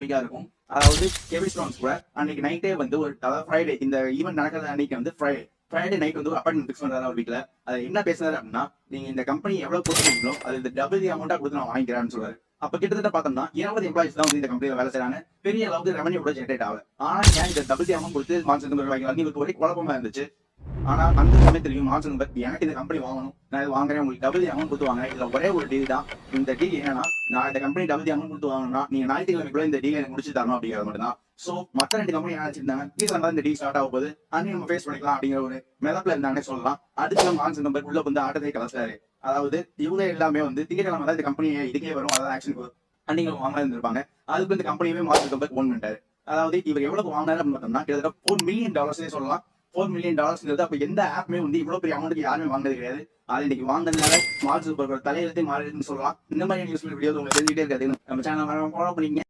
இருக்கும். அதாவது Kevin stones கூட அன்னைக்கு நைட்டே வந்து ஒரு ஃப்ரைடே இந்த ஈவெண்ட் நடக்கிற அன்னைக்கு வந்து ஃப்ரைடே நைட் வந்து ஒரு அப்பாயின்மெண்ட் ஃபிக்ஸ் பண்றாரு ஒரு வீட்ல. அது என்ன பேசுறாரு அப்படின்னா, நீங்க இந்த கம்பெனி எவ்வளவு கொடுக்குறீங்களோ அது இந்த டபுள் தி அமௌண்டா கொடுத்து நான் வாங்கிக்கிறேன்னு சொல்றாரு. அப்ப கிட்டத்தட்ட பார்த்தோம்னா 20 எம்ப்ளாயிஸ் தான் வந்து இந்த கம்பெனில வேலை செய்றாங்க. பெரிய அளவுக்கு ரெவன்யூ கூட ஜெனரேட் ஆகல. ஆனா ஏன் இந்த டபுள் தி அமௌண்ட் கொடுத்து மான்சன் வாங்கிக்கலாம் இவருக்கு ஒரே குழப்பமா இருந்துச்சு. ஆனா அந்த சமயத்திலையும் மான்சன் எனக்கு இந்த கம்பெனி வாங்கணும், நான் இது வாங்குறேன், உங்களுக்கு டபுள் தி அமௌண்ட் கொடுத்து வாங்குறேன். இதுல ஒரே ஒரு டீல் தான். இந்த டீல் என்னன்னா, நான் இந்த கம்பெனி டபுள் தி அமௌண்ட் கொடுத்து வாங்கணும்னா நீங்க ஞாயிற்றுக்கிழமைக்குள்ள இந்த டீல் எனக்கு முடிச்சு தரணும் அப்படிங்கிறது மட்டும் தான். சோ மத்த 2 கம்பெனி என்ன நினைச்சிருந்தாங்க, டீசல் இந்த டீல் ஸ்டார்ட் ஆக போகுது, அன்னைக்கு நம்ம ஃபேஸ் பண்ணிக்கலாம் அப்படிங்கிற ஒரு மிதப்புல இருந்தாங்கன்னே சொல்லலாம். அதுக்கு மான்சன் உள்ள வந்து ஆட்டத்தை கலச்சாரு. அதாவது இவங்க எல்லாமே வந்து திங்கட்கிழமை தான் இந்த கம்பெனி இதுக்கே வரும், அதாவது ஆக்ஷனுக்கு வரும், அன்னைக்கு வாங்க இருந்திருப்பாங்க. அதுக்கு இந்த கம்பெனியுமே மார்க் ஓன் பண்ணிட்டாரு. அதாவது இவர் எவ்வளவு வாங்கினாரு அப்படின்னு பார்த்தோம்னா கிட்டத்தட்ட $4 மில்லியன் சொல்லலாம். $4 மில்லியன் அப்ப எந்த ஆப்மே வந்து இவ்வளவு பெரிய அமௌண்ட்டுக்கு யாருமே வாங்கினது கிடையாது. அது இன்னைக்கு வாங்கினதுனால மார்க் தலையெழுத்தே மாறிடுன்னு சொல்லலாம். இந்த மாதிரி நியூஸ் வீடியோ உங்களுக்கு தெரிஞ்சுட்டே இருக்காது. நம்ம சேனல் ஃபாலோ பண்ணிங்க.